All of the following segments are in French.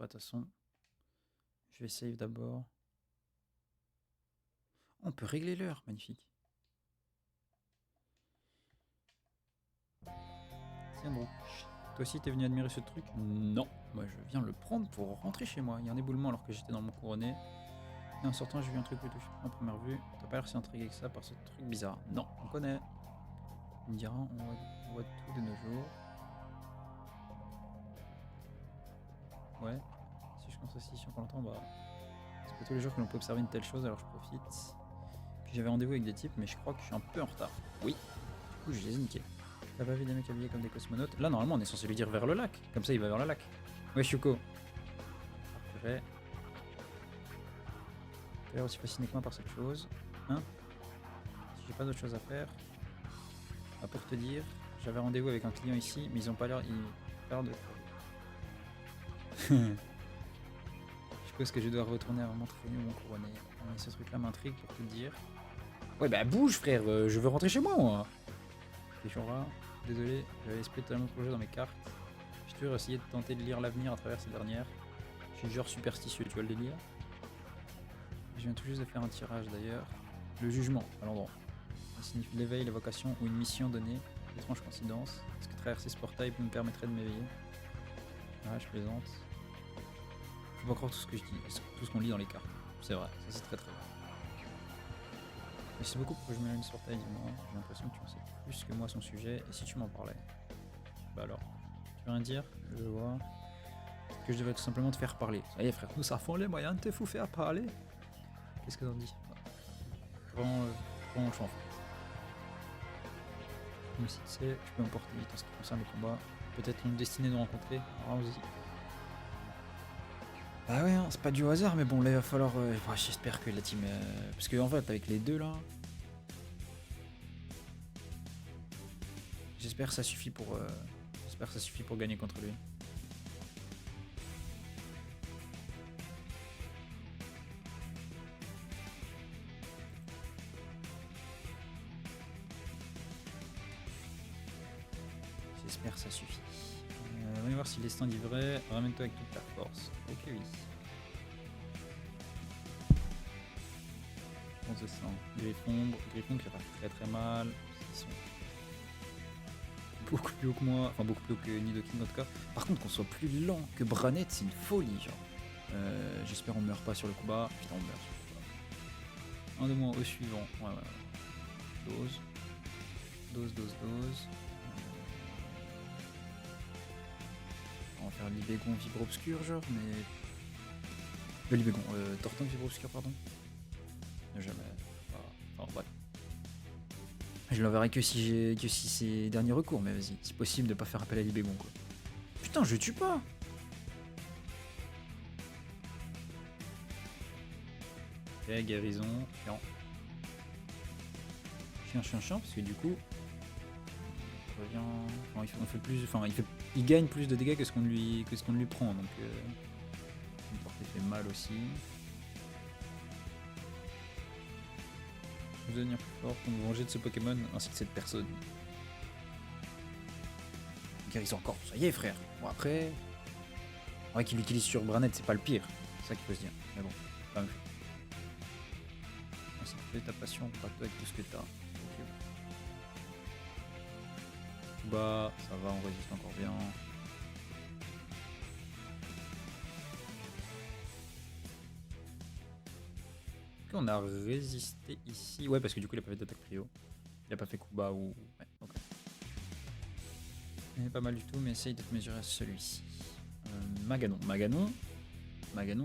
après de toute façon. Je vais save d'abord. On peut régler l'heure, magnifique. Tiens bon. Toi aussi t'es venu admirer ce truc? Non. Moi je viens le prendre pour rentrer chez moi. Il y a un éboulement alors que j'étais dans mon couronné. Et en sortant j'ai vu un truc plutôt en première vue. T'as pas l'air si intrigué que ça par ce truc bizarre. Non, on connaît. Il me dira, on voit tout de nos jours. Ouais. Si je pense aussi, si on prend longtemps, bah... C'est pas tous les jours que l'on peut observer une telle chose, alors je profite. Puis j'avais rendez-vous avec des types, mais je crois que je suis un peu en retard. Oui. Du coup, je les ai niqués. T'as pas vu des mecs habillés comme des cosmonautes? Là, normalement, on est censé lui dire vers le lac. Comme ça, il va vers le lac. Ouais, Shuko. Parfait. T'as l'air aussi fasciné que moi par cette chose. Hein? Si j'ai pas d'autre chose à faire. Ah, pour te dire, j'avais rendez-vous avec un client ici, mais ils ont pas l'air... de... Je suppose que je dois retourner à m'entraîner ou mon couronné. Mais ce truc-là m'intrigue pour te dire. Ouais, bah bouge, frère, je veux rentrer chez moi. Péchora, désolé, j'avais l'esprit totalement plongé dans mes cartes. J'ai toujours essayé de tenter de lire l'avenir à travers ces dernières. Je suis genre superstitieux, tu vois le délire? Je viens tout juste de faire un tirage d'ailleurs. Le jugement, à l'endroit. Ça signifie l'éveil, la vocation ou une mission donnée. Étrange coïncidence. Est-ce que traverser ce portail me permettrait de m'éveiller? Ah, je plaisante. Faut pas croire tout ce que je dis, tout ce qu'on lit dans les cartes. C'est vrai, ça c'est très très vrai. Mais c'est beaucoup pourquoi je m'éloigne de ce portail, dis-moi. J'ai l'impression que tu en sais plus que moi son sujet, et si tu m'en parlais? Bah alors, tu veux rien dire? Je vois. Que je devrais tout simplement te faire parler. Ça y est frère, nous savons les moyens de te fou faire parler. Qu'est-ce que t'en dis? Prends le champ en fait. Même si tu sais, je peux m'emporter vite en ce qui concerne les combats. Peut-être une destinée de nous rencontrer. Allons-y. Bah ouais, hein, c'est pas du hasard, mais bon, là il va falloir... j'espère que la team... parce que en fait, avec les deux là... J'espère que ça suffit pour... J'espère que ça suffit pour gagner contre lui. J'espère que ça suffit. On va voir si les stands dit vrai. Ramène-toi avec toute ta force. Ok, oui. 11 de sang. Griffon qui va très très mal. Ils sont beaucoup plus haut que moi. Enfin, beaucoup plus haut que Nidoking en tout cas. Par contre, qu'on soit plus lent que Branette, c'est une folie, genre. J'espère on meurt pas sur le combat. Putain, on meurt sur le combat. Un de moins au suivant. Ouais. Dose. On va faire Libégon Vibre Obscur, genre, mais... Libégon, Tortank Vibre Obscur, pardon. Jamais. Enfin, bref. Je l'enverrai que si c'est dernier recours, mais vas-y, c'est possible de pas faire appel à Libégon, quoi. Putain, je tue pas! Ok, guérison, chiant. Chiant, parce que du coup... Il revient... Enfin, on fait plus... Enfin, il gagne plus de dégâts que ce qu'on lui prend, donc... Une portée fait mal aussi. Je vais devenir plus fort pour me venger de ce Pokémon ainsi que cette personne. Guérison encore, ça y est frère. Bon après... C'est vrai qu'il l'utilise sur Branette, c'est pas le pire. C'est ça qu'il faut se dire. Mais bon, quand même. Ça te fait ta passion, pas toi avec tout ce que t'as. Ok. Bah, ça va, on résiste encore bien. On a résisté ici. Ouais, parce que du coup, il a pas fait d'attaque prio. Il a pas fait coup bas ou... Ouais, ok. Il est pas mal du tout, mais essaye de te mesurer à celui-ci. Maganon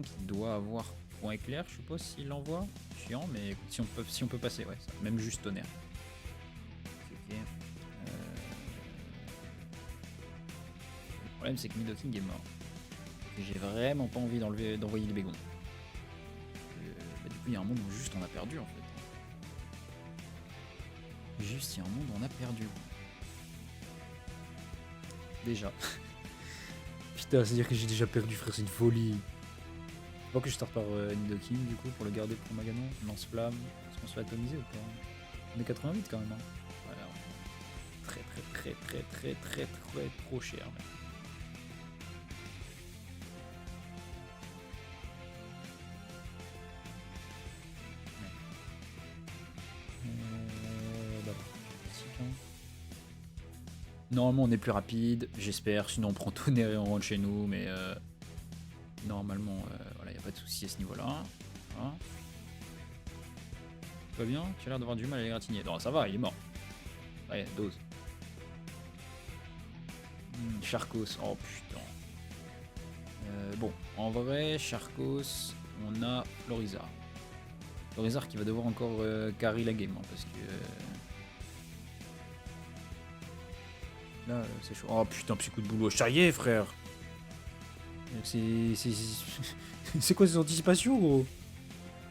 qui doit avoir point éclair, je suppose, s'il l'envoie. Chiant, mais si on peut passer, ouais, ça. Même juste tonnerre. Ok. Le problème, c'est que Nidoking est mort. Et j'ai vraiment pas envie d'envoyer les bégons. Du coup, il y a un monde où juste on a perdu, en fait. Juste, il y a un monde où on a perdu. Déjà. Putain, c'est-à-dire que j'ai déjà perdu, frère, c'est une folie. Faut que je starte par Nidoking, du coup, pour le garder pour Maganon. Lance-flamme. Est-ce qu'on se fait atomiser ou pas? On est 88 quand même, hein. Voilà. Très trop cher, mec. Normalement, on est plus rapide, j'espère. Sinon, on prend tonnerre et on rentre chez nous. Mais normalement, voilà, il n'y a pas de souci à ce niveau-là. Voilà. Tout va bien? Tu as l'air d'avoir du mal à l'égratigner. Non, ça va, il est mort. Ouais, dose. Charcos, oh putain. Bon, en vrai, Charcos, on a Florizard. Florizard qui va devoir encore carry la game, hein, parce que... là, c'est chaud. Oh putain, petit coup de boulot. Charrier, frère. C'est quoi ces anticipations, gros?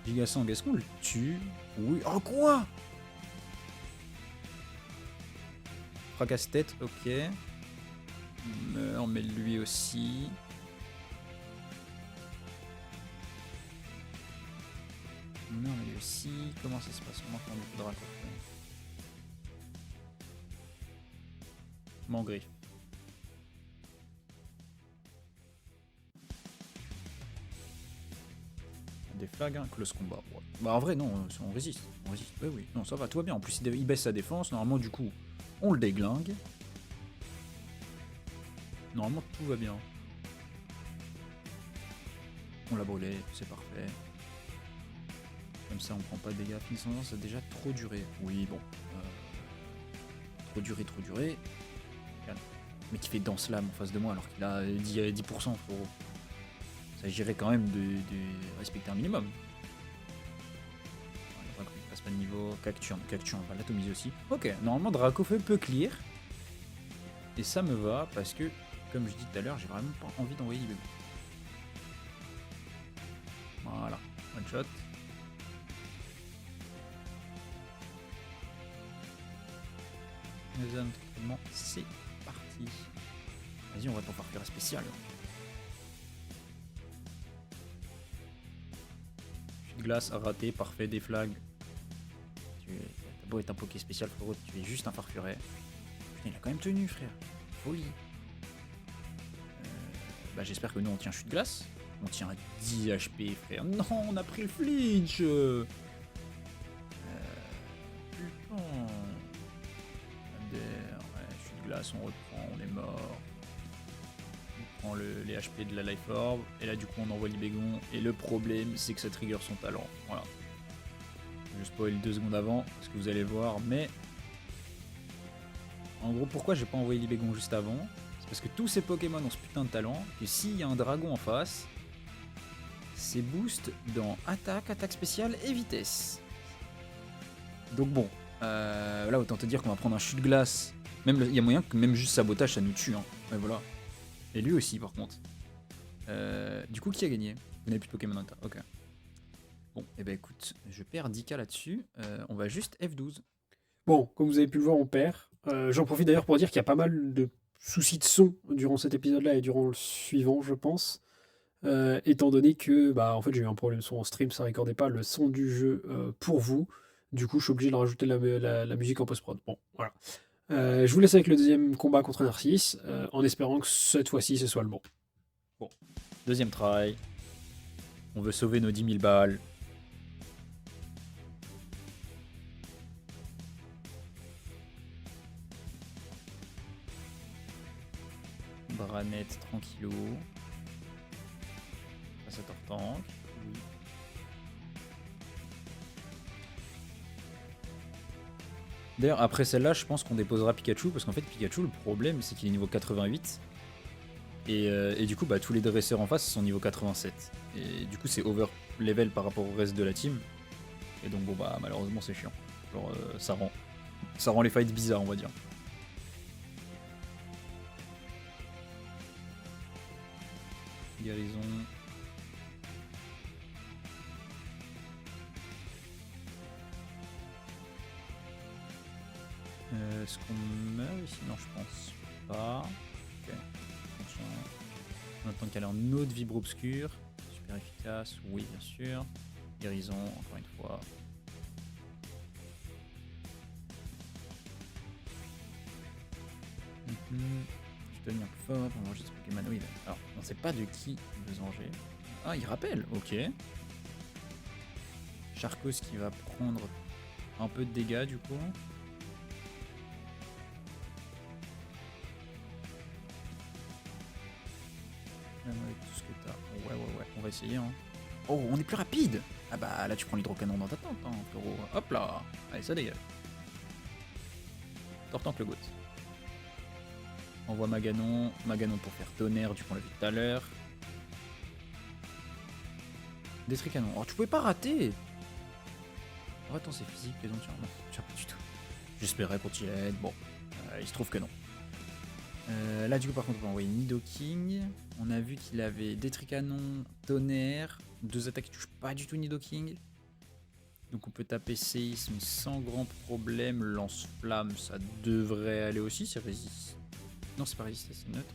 Gigasang, est-ce qu'on le tue? Oui. Oh, quoi? Fracasse-tête, ok. On met lui aussi. Non, mais lui aussi. Comment ça se passe? On manque un peu de raccord. Mangri. Des flags, hein, close combat. Ouais. Bah en vrai non, on résiste. On résiste. Oui, oui, non, ça va, tout va bien. En plus il baisse sa défense, normalement du coup on le déglingue. Normalement tout va bien. On l'a brûlé, c'est parfait. Comme ça on prend pas de dégâts. Finissant, ça a déjà trop duré. Oui bon. Trop duré. Mais qui fait danse lame en face de moi alors qu'il a 10%, frérot. Il s'agirait quand même de respecter un minimum. Il passe pas de niveau. Cactuan, on va l'atomiser aussi. Ok, normalement Dracofeu peut clear. Et ça me va parce que, comme je dis tout à l'heure, j'ai vraiment pas envie d'envoyer IBB. Voilà, one shot. Les zones d'entraînement, c'est parti. Vas-y, on va t'en faire spécial. Glace raté, parfait, des flags. T'as beau être un poké spécial, frérot, tu es juste un farfuret. Putain, il a quand même tenu, frère. Folie. Bah, j'espère que nous on tient chute glace. On tient à 10 HP, frère. Non, on a pris le flinch. Putain. Ouais, chute glace, on reprend, on est mort. On prend les HP de la Life Orb. Et là, du coup, on envoie l'Ibégon. Et le problème, c'est que ça trigger son talent. Voilà. Je spoil 2 secondes avant, parce que vous allez voir, mais... En gros, pourquoi j'ai pas envoyé l'Ibégon juste avant? C'est parce que tous ces Pokémon ont ce putain de talent, que s'il y a un dragon en face, c'est boost dans attaque, attaque spéciale et vitesse. Donc bon, là autant te dire qu'on va prendre un chute glace. Même il y a moyen que même juste sabotage ça nous tue. Hein. Ouais, voilà. Et lui aussi par contre. Du coup, qui a gagné? Vous n'avez plus de Pokémon Hunter. Ok. Bon, et ben écoute, je perds 10k là-dessus. On va juste F12. Bon, comme vous avez pu le voir, on perd. J'en profite d'ailleurs pour dire qu'il y a pas mal de soucis de son durant cet épisode-là et durant le suivant, je pense. Étant donné que bah, en fait, j'ai eu un problème son en stream, ça ne recordait pas le son du jeu pour vous. Du coup, je suis obligé de rajouter la musique en post-prod. Bon, voilà. Je vous laisse avec le deuxième combat contre Narcisse, en espérant que cette fois-ci, ce soit le bon. Bon, deuxième try. On veut sauver nos 10 000 balles. Branette tranquillou. Ça tank. Oui. D'ailleurs, après celle-là, je pense qu'on déposera Pikachu, parce qu'en fait, Pikachu, le problème, c'est qu'il est niveau 88. Et du coup, bah, tous les dresseurs en face sont niveau 87. Et du coup, c'est over level par rapport au reste de la team. Et donc, bon, bah, malheureusement, c'est chiant. Genre, ça rend les fights bizarres, on va dire. Guérison. Est-ce qu'on meurt ici? Non, je pense pas. Ok. On attend qu'elle ait un autre vibre obscur. Super efficace, oui, bien sûr. Guérison, encore une fois. Je donne un peu fort pour manger ce Pokémon. Oui, alors, on sait pas de qui il veut se venger. Ah, il rappelle, ok. Charcos qui va prendre un peu de dégâts du coup. méta. Ouais, on va essayer. Hein. Oh, on est plus rapide. Ah bah là, tu prends l'hydrocanon dans ta tente, hein, frérot. Hop là. Allez, ça dégage. Tortank le goût. Envoie Maganon. Maganon pour faire tonnerre, du coup on l'a vu tout à l'heure. Détruit canon. Oh, tu pouvais pas rater. Oh, attends, c'est physique, les dons, non, tiens, pas du tout. J'espérais qu'on t'y aide. Bon, il se trouve que non. Là, du coup, par contre, on va envoyer Nidoking. On a vu qu'il avait détruit canon, tonnerre. 2 attaques qui touchent pas du tout Nidoking. Donc on peut taper séisme sans grand problème. Lance-flamme, ça devrait aller aussi. C'est résiste. Non, c'est pas résisté, c'est neutre.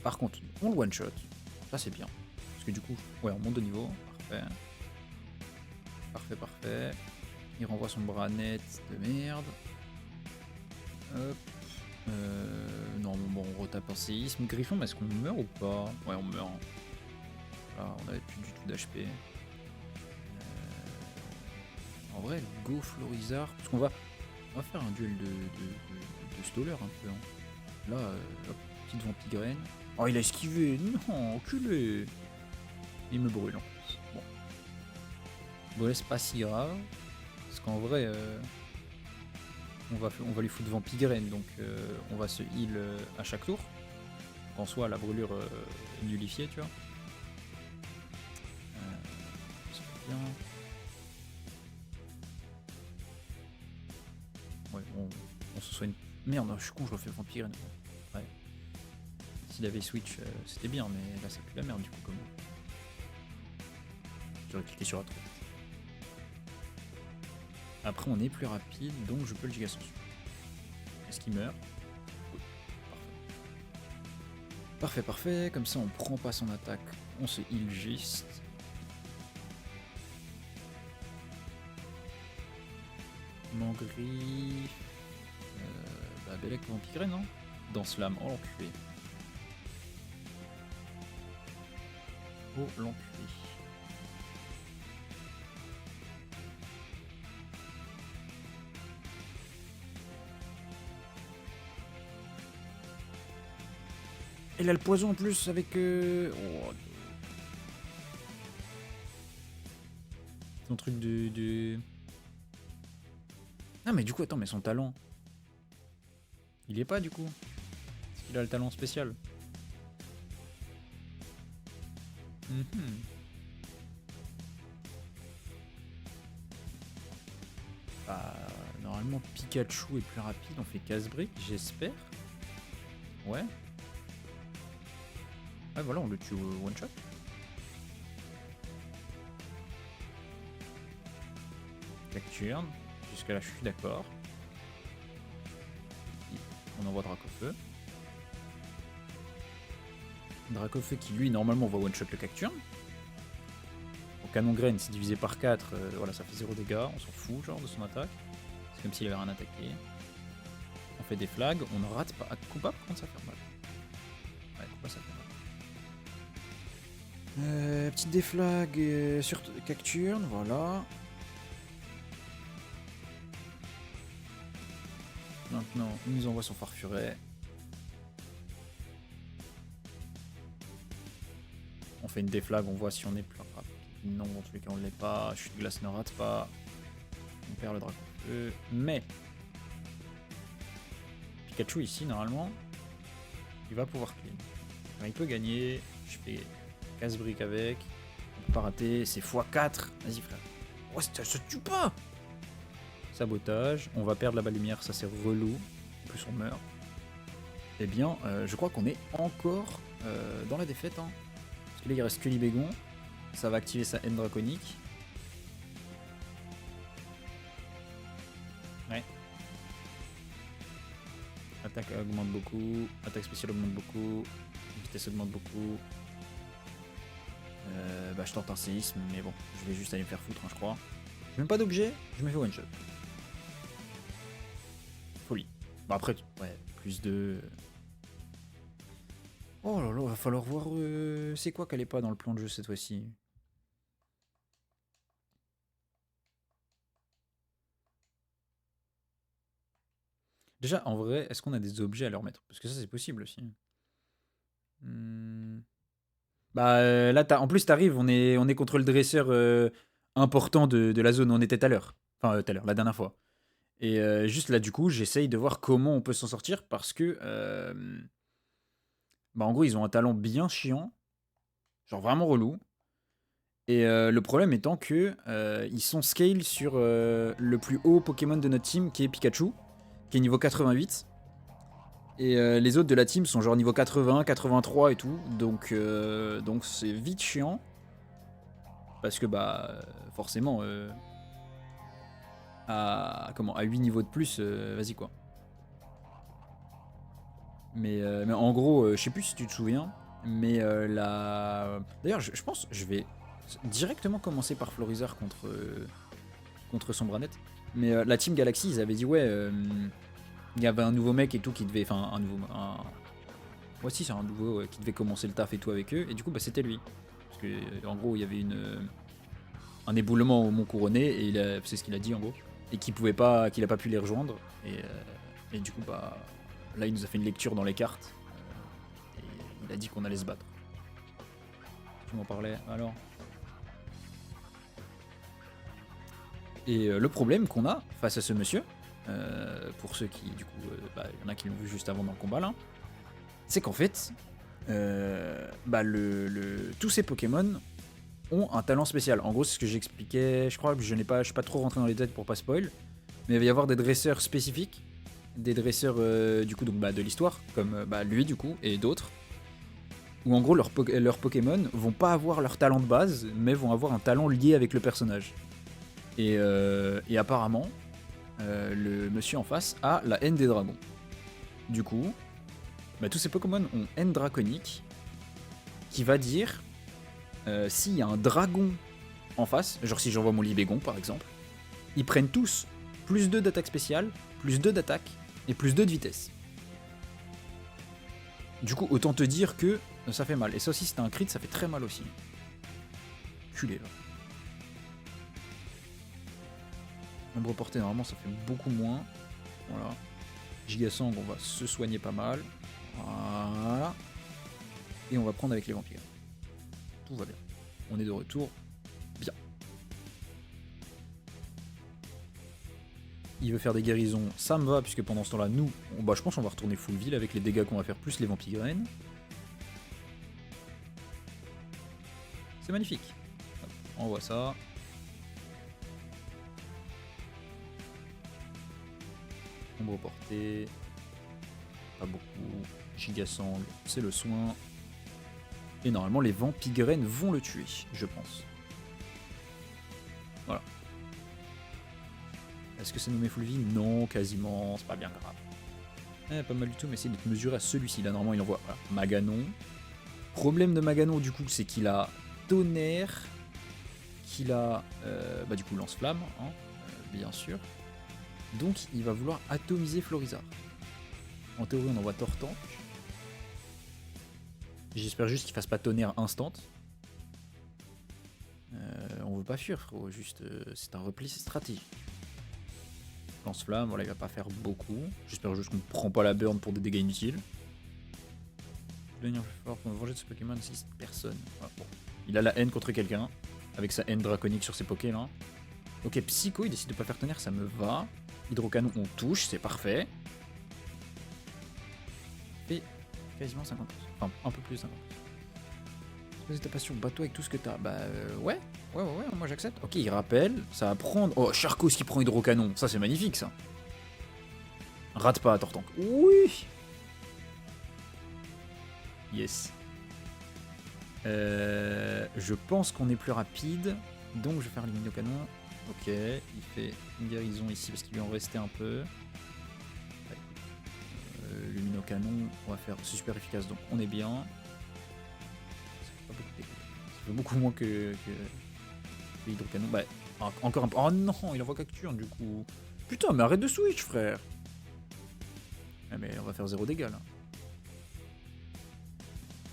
Par contre, on le one-shot. Ça, c'est bien. Parce que du coup, ouais, on monte de niveau. Parfait. Parfait. Il renvoie son bras net de merde. Hop. Non, bon, on retape un séisme. Griffon, mais est-ce qu'on meurt ou pas? Ouais, on meurt. Là, on avait plus du tout d'HP. En vrai, go Florizard. Parce qu'on va faire un duel de Stoller un peu. Hein. Là, hop, petite Vampigraine. Oh, il a esquivé. Non, enculé. Il me brûle en plus. Bon. Bon, c'est pas si grave. Parce qu'en vrai, on va lui foutre Vampigraine. Donc, on va se heal à chaque tour. En soi, la brûlure est nullifiée, tu vois. C'est bien. Ouais, on se soigne. Merde, je suis con, je refais Vampigraine. Ouais. S'il avait switch, c'était bien, mais là c'est plus la merde du coup comme. J'aurais cliqué sur la trop. Après on est plus rapide, donc je peux le giga censure. Est-ce qu'il meurt? Oui. Parfait. Comme ça on prend pas son attaque, on se heal juste. Mangri. Belek Vampigraine, non? Dans Slam, oh l'enculé. Oh l'enculé. Il a le poison en plus avec... Oh. Son truc de... Ah mais du coup, attends, mais son talent... Il y est pas du coup. Est-ce qu'il a le talent spécial? Bah, normalement Pikachu est plus rapide, on fait casse-brique, j'espère. Ouais. Ah voilà, on le tue one shot. Cacturne. Jusqu'à là je suis d'accord. On envoie Dracofeu. Dracofeu qui lui normalement va one shot le Cacturne. Au canon graine c'est divisé par 4, voilà ça fait 0 dégâts, on s'en fout genre de son attaque. C'est comme s'il avait rien attaqué. On fait des flags, on ne rate pas. À Koopa par contre ça fait mal. Ouais, Koopa ça fait mal. Petite déflag sur Cacturne, voilà. Maintenant, il nous envoie son farfuret. On fait une déflag, on voit si on est plus rapide. Non, dans tous les cas, on ne l'est pas. Chute de glace ne rate pas. On perd le Dracofeu. Mais Pikachu ici, normalement, il va pouvoir clean. Alors, il peut gagner. Je fais casse-brique avec. On peut pas rater. C'est x4. Vas-y, frère. Oh, ça se tue pas! Sabotage. On va perdre la balle lumière, ça c'est relou. En plus, on meurt. Eh bien, je crois qu'on est encore dans la défaite. Hein. Parce que là, il reste que Libégon. Ça va activer sa haine draconique. Ouais. Attaque augmente beaucoup. Attaque spéciale augmente beaucoup. Vitesse augmente beaucoup. Bah, je tente un séisme, mais bon, je vais juste aller me faire foutre, hein, je crois. J'ai même pas d'objet, je me fais one shot. Folie. Bon, après, ouais, plus 2. Oh là là, va falloir voir c'est quoi qu'elle est pas dans le plan de jeu cette fois-ci. Déjà, en vrai, est-ce qu'on a des objets à leur mettre? Parce que ça, c'est possible aussi. Bah là, en plus, t'arrives, on est contre le dresseur important de la zone où on était tout à l'heure. Enfin, tout à l'heure, la dernière fois. Et juste là, du coup, j'essaye de voir comment on peut s'en sortir parce que, bah, en gros, ils ont un talent bien chiant, genre vraiment relou. Et le problème étant que ils sont scale sur le plus haut Pokémon de notre team, qui est Pikachu, qui est niveau 88. Et les autres de la team sont genre niveau 80, 83 et tout. Donc c'est vite chiant. Parce que bah forcément à 8 niveaux de plus, vas-y quoi. Mais en gros, je sais plus si tu te souviens, mais d'ailleurs je pense je vais directement commencer par Florizard contre Sombranet. Mais la team Galaxy, ils avaient dit ouais, il y avait un nouveau mec et tout qui devait, enfin un nouveau, ouais si c'est un nouveau qui devait commencer le taf et tout avec eux. Et du coup bah c'était lui, parce que en gros il y avait un éboulement au Mont Couronné et c'est ce qu'il a dit en gros, et qu'il a pas pu les rejoindre. Et du coup bah là il nous a fait une lecture dans les cartes et il a dit qu'on allait se battre. Tu m'en parlais alors. Et le problème qu'on a face à ce monsieur, pour ceux qui, du coup, il y en a qui l'ont vu juste avant dans le combat là, c'est qu'en fait, tous ces Pokémon ont un talent spécial. En gros, c'est ce que j'expliquais, je crois que je suis pas trop rentré dans les détails pour pas spoil, mais il va y avoir des dresseurs spécifiques, des dresseurs du coup donc, de l'histoire, comme lui du coup, et d'autres, où en gros leurs Pokémon vont pas avoir leur talent de base, mais vont avoir un talent lié avec le personnage. Et apparemment, le monsieur en face a la haine des dragons. Du coup, tous ces Pokémon ont haine draconique, qui va dire s'il y a un dragon en face, genre si j'envoie mon Libégon par exemple, ils prennent tous plus 2 d'attaque spéciale, plus 2 d'attaque et plus 2 de vitesse. Du coup, autant te dire que ça fait mal. Et ça aussi, si t'as un crit, ça fait très mal aussi. Culé là. Nombre porté, normalement, ça fait beaucoup moins. Voilà. Gigasang, on va se soigner pas mal. Voilà. Et on va prendre avec les vampires. Tout va bien. On est de retour. Bien. Il veut faire des guérisons, ça me va, puisque pendant ce temps-là, nous, je pense qu'on va retourner full ville avec les dégâts qu'on va faire, plus les vampigraines. C'est magnifique. Hop, on voit ça. Ombre portée. Pas beaucoup. Gigasang, c'est le soin. Et normalement, les vampigraines vont le tuer, je pense. Voilà. Est-ce que ça nous met full vie? Non, quasiment, c'est pas bien grave. Pas mal du tout, mais essayez de te mesurer à celui-ci. Là, normalement, il envoie Maganon. Problème de Maganon, du coup, c'est qu'il a Tonnerre, qu'il a, du coup, Lance-Flamme, hein, bien sûr. Donc, il va vouloir atomiser Florizard. En théorie, on envoie Tortank. J'espère juste qu'il fasse pas Tonnerre instant. On veut pas fuir, frérot, juste, c'est un repli stratégique. Lance-flamme, voilà, il va pas faire beaucoup. J'espère juste qu'on ne prend pas la burn pour des dégâts inutiles. Devenir plus fort pour me venger de ce Pokémon, 6 personnes. Voilà, bon. Il a la haine contre quelqu'un, avec sa haine draconique sur ses Pokémon. Ok, Psycho, il décide de pas faire tonnerre, ça me va. Hydrocanon, on touche, c'est parfait. Et quasiment 50%. Enfin, un peu plus de 50%. Vas-y, ta passion, bats-toi avec tout ce que t'as. Ouais, moi j'accepte. Ok, il rappelle, ça va prendre. Oh, Charcos qui prend Hydrocanon, ça c'est magnifique ça. Rate pas, Tortank. Oui. Yes. Je pense qu'on est plus rapide, donc je vais faire l'Luminocanon. Ok, il fait une guérison ici parce qu'il lui en restait un peu. Luminocanon, on va faire. C'est super efficace, donc on est bien. Ça fait beaucoup moins que Hydrocanon. Encore un peu. Oh non, il envoie Cacturne du coup. Putain, mais arrête de switch, frère. Ah, mais on va faire 0 dégâts là.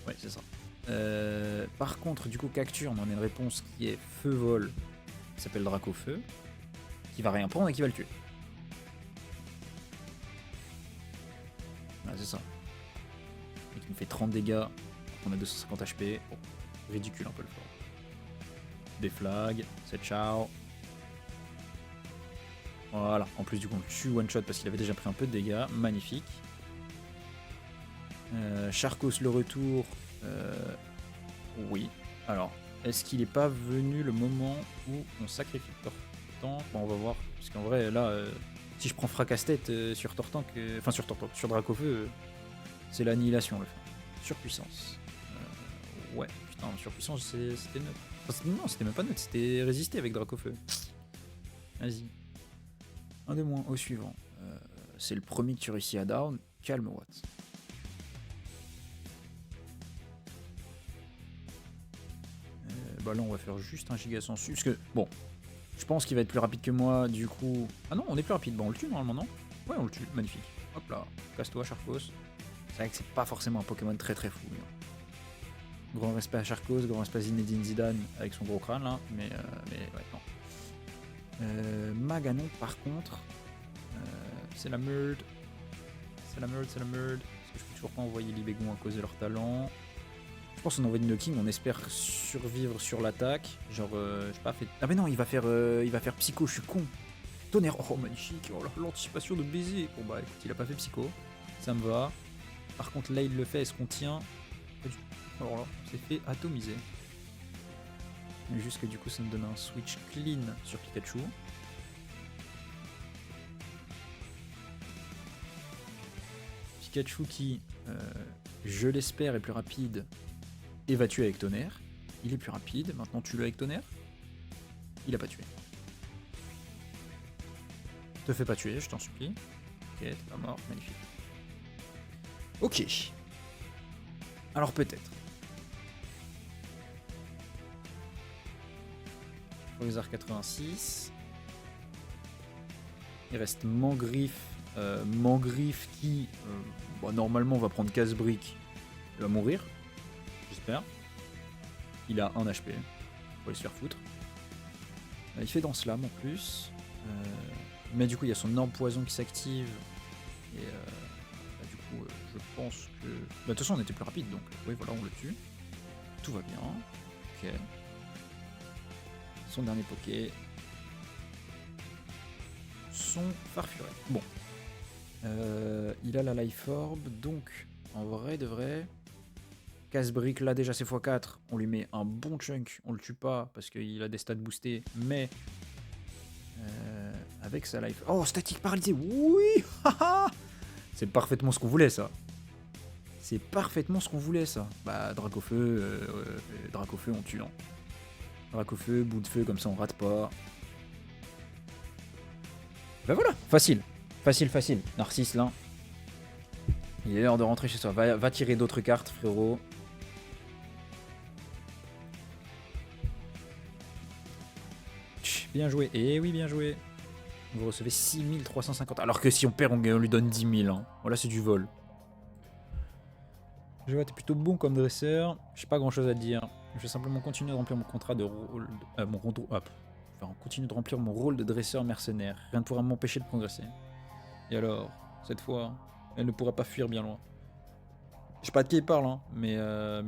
Ouais, c'est ça. Par contre, du coup, Cacturne, on a une réponse qui est Feu-Vol, qui s'appelle Draco-Feu, qui va rien prendre et qui va le tuer. Ouais, c'est ça. Et qui nous fait 30 dégâts, on a 250 HP. Bon, ridicule un peu le fort. Des flags, c'est ciao. Voilà, en plus du coup on le tue one shot parce qu'il avait déjà pris un peu de dégâts, magnifique. Charcos le retour, oui. Alors, est-ce qu'il n'est pas venu le moment où on sacrifie Tortank? Bon, on va voir, parce qu'en vrai là, si je prends fracasse-tête sur Tortank, enfin sur Tortank, sur Dracofeu, c'est l'annihilation le fait. Surpuissance. Ouais, putain, surpuissance c'était neutre. Enfin, non, c'était même pas neutre, c'était résister avec Dracofeu. Vas-y. Un de moins au suivant. C'est le premier que tu réussis à down. Calme Watt. Bah là on va faire juste un giga sensu. Parce que bon, je pense qu'il va être plus rapide que moi du coup. Ah non, on est plus rapide. Bon, on le tue normalement, non? Ouais, on le tue. Magnifique. Hop là. Casse-toi, Charcos. C'est vrai que c'est pas forcément un Pokémon très très fou. Lui. Grand respect à Charcos, grand respect à Zinedine Zidane avec son gros crâne là. Mais ouais, non. Maganon par contre. C'est la merde. C'est la merde, c'est la merde. Parce que je peux toujours pas envoyer Libégon à cause de leur talent. Je pense qu'on envoie du knocking, on espère survivre sur l'attaque. Genre, je sais pas, fait. Ah mais non, il va faire psycho, je suis con. Tonnerre, oh magnifique, oh l'anticipation de baiser. Bon bah écoute, il a pas fait psycho, ça me va. Par contre là il le fait, est-ce qu'on tient? Alors là, c'est fait atomiser. Mais juste que du coup ça me donne un switch clean sur Pikachu. Pikachu qui, je l'espère, est plus rapide et va tuer avec Tonnerre. Il est plus rapide, maintenant tue-le avec Tonnerre. Il a pas tué. Te fais pas tuer, je t'en supplie. Ok, t'es pas mort, magnifique. Ok. Alors peut-être. Charizard 86. Il reste Mangriffe. Mangriffe qui, bon, normalement, va prendre casse-brique. Il va mourir. J'espère. Il a 1 HP. Faut aller se faire foutre. Il fait Danse Lame en plus. Mais du coup, il y a son orbe poison qui s'active. Et du coup, je pense que. De toute façon, on était plus rapide donc. Oui, voilà, on le tue. Tout va bien. Ok. Son dernier Poké. Son Farfuret. Bon. Il a la Life Orb. Donc, en vrai de vrai. Casse-brique, là déjà c'est x4, on lui met un bon chunk, on le tue pas parce qu'il a des stats boostés, mais avec sa life... Oh, statique paralysée, oui. C'est parfaitement ce qu'on voulait ça. C'est parfaitement ce qu'on voulait ça. Bah Dracofeu, Dracofeu on tue. Hein. Dracofeu, bout de feu, comme ça on rate pas. Bah voilà, facile. Facile, facile. Narcisse là. Il est l'heure de rentrer chez soi. Va tirer d'autres cartes frérot. Bien joué, et oui bien joué. Vous recevez 6350, alors que si on perd on lui donne 10 000. Hein. Voilà c'est du vol. Je vois t'es plutôt bon comme dresseur, j'ai pas grand chose à te dire. Je vais simplement continuer de remplir mon contrat de rôle... continuer de remplir mon rôle de dresseur mercenaire. Rien ne pourra m'empêcher de progresser. Et alors, cette fois, elle ne pourra pas fuir bien loin. Je sais pas de qui il parle, hein, mais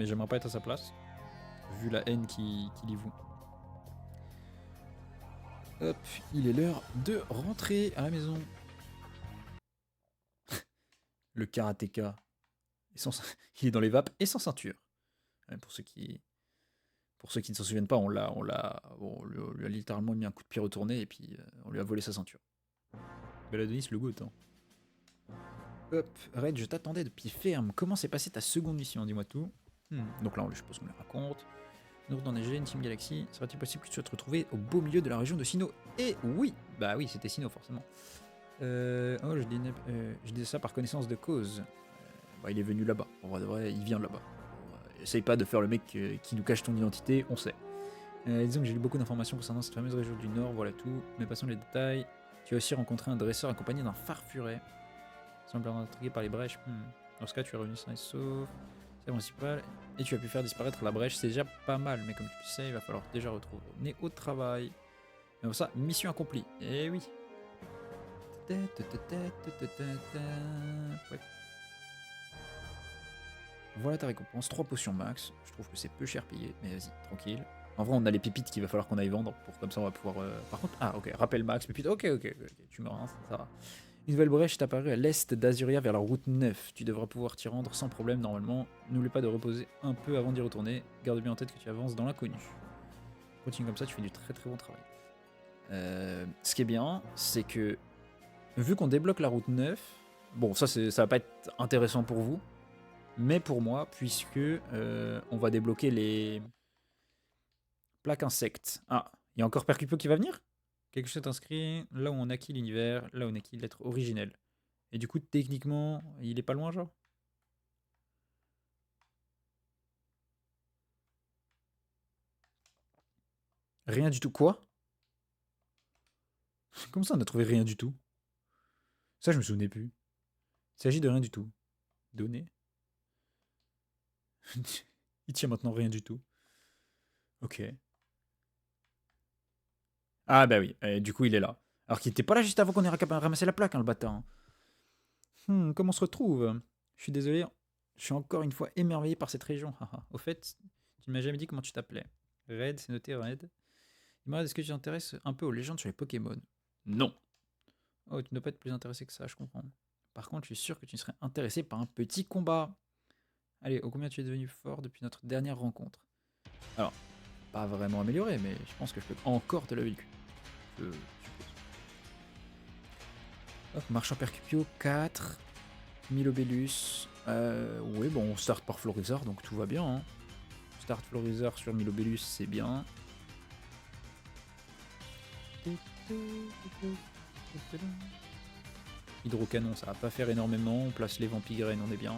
j'aimerais pas être à sa place. Vu la haine qui lie vous. Hop, il est l'heure de rentrer à la maison. Le karatéka. Il est dans les vapes et sans ceinture. Pour ceux qui ne s'en souviennent pas, on lui a littéralement mis un coup de pied retourné et puis on lui a volé sa ceinture. Beladonis le goût autant. Hop, Red, je t'attendais de pied ferme. Comment s'est passée ta seconde mission? Dis-moi tout. Donc là, je suppose qu'on le raconte. Nous dans une Team Galaxy, serait-il possible que tu sois te retrouver au beau milieu de la région de Sinnoh? Et oui, bah oui, c'était Sinnoh forcément. Je dis ça par connaissance de cause. Bah, il est venu là-bas. En vrai de vrai, il vient de là-bas. Essaye pas de faire le mec qui nous cache ton identité, on sait. Disons que j'ai lu beaucoup d'informations concernant cette fameuse région du Nord, voilà tout. Mais passons les détails. Tu as aussi rencontré un dresseur accompagné d'un Farfuret. Semblant intrigué par les brèches. Dans ce cas, tu es revenu sain et sauf. Principal et tu as pu faire disparaître la brèche, c'est déjà pas mal, mais comme tu le sais, il va falloir déjà retourner au travail. Mais pour ça, mission accomplie. Eh oui. Ouais. Voilà ta récompense, 3 potions max. Je trouve que c'est peu cher payé, mais vas-y, tranquille. En vrai, on a les pépites qu'il va falloir qu'on aille vendre, pour comme ça on va pouvoir... Par contre, ah ok, rappel max, pépite, ok, tu me rinces, ça va. Une nouvelle brèche est apparue à l'est d'Azuria vers la route 9. Tu devras pouvoir t'y rendre sans problème normalement. N'oublie pas de reposer un peu avant d'y retourner. Garde bien en tête que tu avances dans l'inconnu. Continue comme ça, tu fais du très très bon travail. Ce qui est bien, c'est que vu qu'on débloque la route 9, bon ça va pas être intéressant pour vous, mais pour moi, puisque on va débloquer les plaques insectes. Ah, il y a encore Percupio qui va venir? Quelque chose est inscrit là où on acquit l'univers, là où on acquit l'être originel. Et du coup, techniquement, il est pas loin, genre? Rien du tout. Quoi? Comment ça, on a trouvé rien du tout? Ça, je me souvenais plus. Il s'agit de rien du tout. Donné. Il tient maintenant rien du tout. Ok. Ah bah oui, du coup il est là. Alors qu'il était pas là juste avant qu'on ait ramassé la plaque, hein, le bâtard. Hein. Comment on se retrouve? Je suis désolé, je suis encore une fois émerveillé par cette région. Au fait, tu ne m'as jamais dit comment tu t'appelais. Red, c'est noté Red. Dis-moi, est-ce que tu t'intéresses un peu aux légendes sur les Pokémon? Non. Oh, tu ne dois pas être plus intéressé que ça, je comprends. Par contre, je suis sûr que tu serais intéressé par un petit combat. Allez, au combien tu es devenu fort depuis notre dernière rencontre? Alors, pas vraiment amélioré, mais je pense que je peux encore te le véhicule. Je suppose. Hop, marchand Percupio, 4. Milobellus. Oui, bon, on start par Florizard, donc tout va bien. Hein. Start Florizard sur Milobellus, c'est bien. Hydrocanon, ça va pas faire énormément. On place les Vampigraines, on est bien.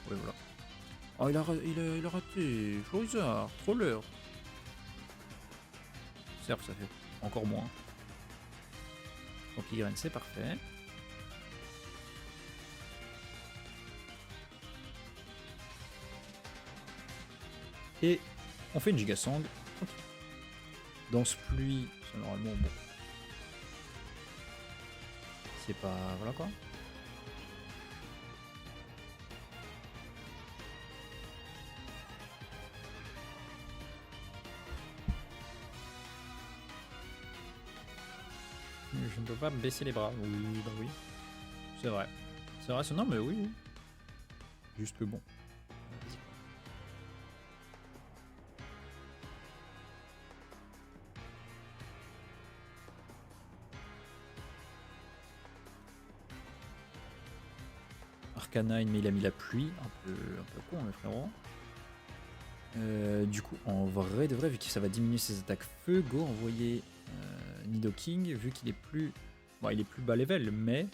Ouais, voilà. Oh, il a raté. Florizard, trop l'heure. Cerf, ça fait encore moins. Vampigraine, c'est parfait. Et on fait une Gigasang. Danse pluie, c'est normalement bon. C'est pas. Voilà quoi. Je ne peux pas baisser les bras. Oui, bah oui. C'est vrai. C'est vrai, non mais oui. Oui. Juste que bon. Arcanine, mais il a mis la pluie. Un peu con, le frérot. Du coup, en vrai de vrai, vu que ça va diminuer ses attaques feu, go envoyer Nidoking, vu qu'il est plus. Bon, il est plus bas level, mais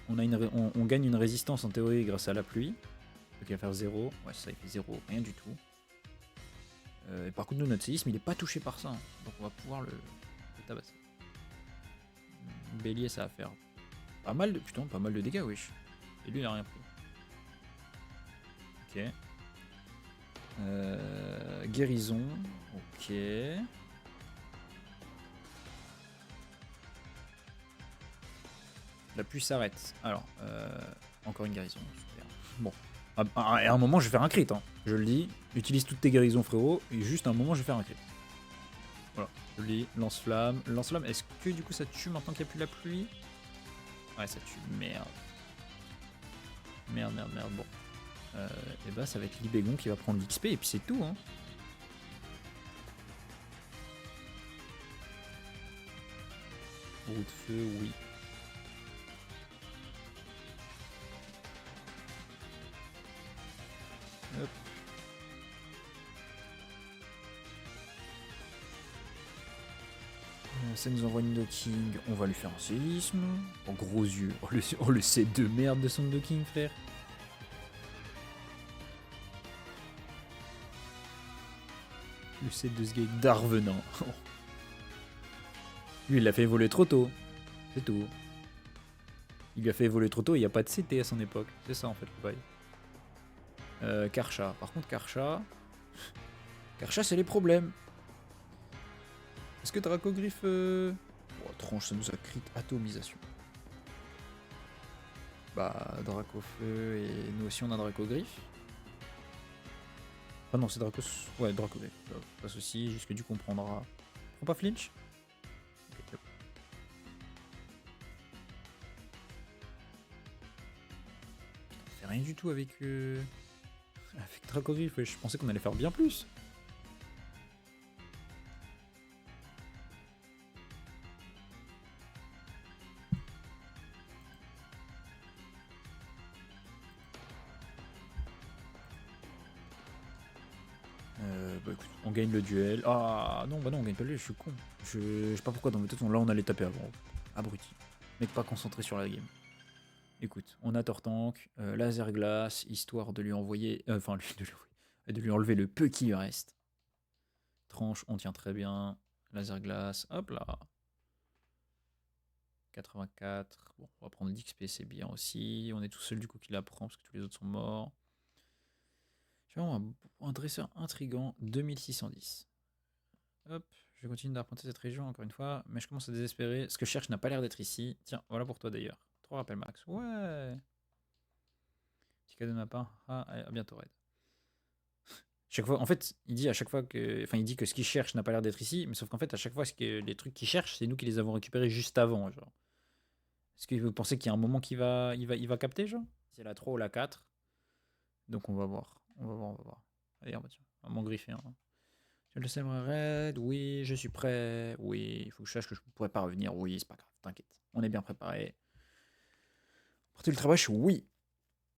on gagne une résistance en théorie grâce à la pluie. Donc il va faire 0. Ouais, ça, il fait 0, rien du tout. Et par contre, nous, notre séisme, il est pas touché par ça. Hein. Donc on va pouvoir le tabasser. Bélier, ça va faire pas mal de. Putain, pas mal de dégâts, wesh. Et lui, il a rien pris. Ok. Guérison. Ok. La pluie s'arrête. Alors, encore une guérison. Super. Bon. À un moment, je vais faire un crit. Hein. Je le dis. Utilise toutes tes guérisons, frérot. Et juste à un moment, je vais faire un crit. Voilà. Je le dis. Lance-flamme. Lance-flamme. Est-ce que du coup, ça tue maintenant qu'il n'y a plus la pluie? Ouais, ça tue. Merde. Merde. Bon. Et bah, ça va être Libégon qui va prendre l'XP. Et puis, c'est tout. Hein. Roue de feu, oui. Hop. Ça nous envoie Nidoking, on va lui faire un séisme. En gros yeux. Oh le set de merde de son Nidoking, frère. Le set de ce gars d'Arvenant. Lui, il l'a fait évoluer trop tôt. C'est tout. Il lui a fait évoluer trop tôt et il n'y a pas de CT à son époque. C'est ça en fait le bail. Karcha. Par contre, Karcha, c'est les problèmes. Est-ce que Dracogriffe. Oh, tranche, ça nous a crit atomisation. Bah, Dracofeu et nous aussi on a Dracogriffe. Ah non, c'est Dracos. Ouais, Dracos. Pas de soucis, juste que du coup on prendra. Prends pas flinch. Ok, top. On fait rien du tout avec. Avec Dracovif, ouais, je pensais qu'on allait faire bien plus. Bah écoute, on gagne le duel. Ah non, bah non, on gagne pas le duel, je suis con. Je sais pas pourquoi dans mes têtes, là on allait taper avant. Abruti. Mec pas concentré sur la game. Écoute, on a Tortank, laser glace, histoire de lui envoyer. Enfin, de lui enlever le peu qui lui reste. Tranche, on tient très bien. Laser glace, hop là. 84. Bon, on va prendre l'XP, c'est bien aussi. On est tout seul du coup qui la prend parce que tous les autres sont morts. J'ai vraiment un dresseur intrigant, 2610. Hop, je continue d'arpenter cette région encore une fois, mais je commence à désespérer. Ce que je cherche n'a pas l'air d'être ici. Tiens, voilà pour toi d'ailleurs. 3 rappels max. Ouais. Petit cadeau de ma part. Ah, allez, à bientôt, Red. Chaque fois, en fait, il dit à chaque fois que, enfin, il dit que ce qu'il cherche n'a pas l'air d'être ici, mais sauf qu'en fait, à chaque fois, les trucs qu'il cherche, c'est nous qui les avons récupérés juste avant, genre. Est-ce que vous pensez qu'il y a un moment il va capter, genre? C'est la 3 ou la 4. Donc on va voir. On va voir, on va voir. Allez, on va tiens, on va m'en griffer. Hein. Tu le samurai raid? Oui, je suis prêt. Oui, il faut que je sache que je ne pourrais pas revenir. Oui, c'est pas grave, t'inquiète. On est bien préparé. Portée ultra wesh, oui.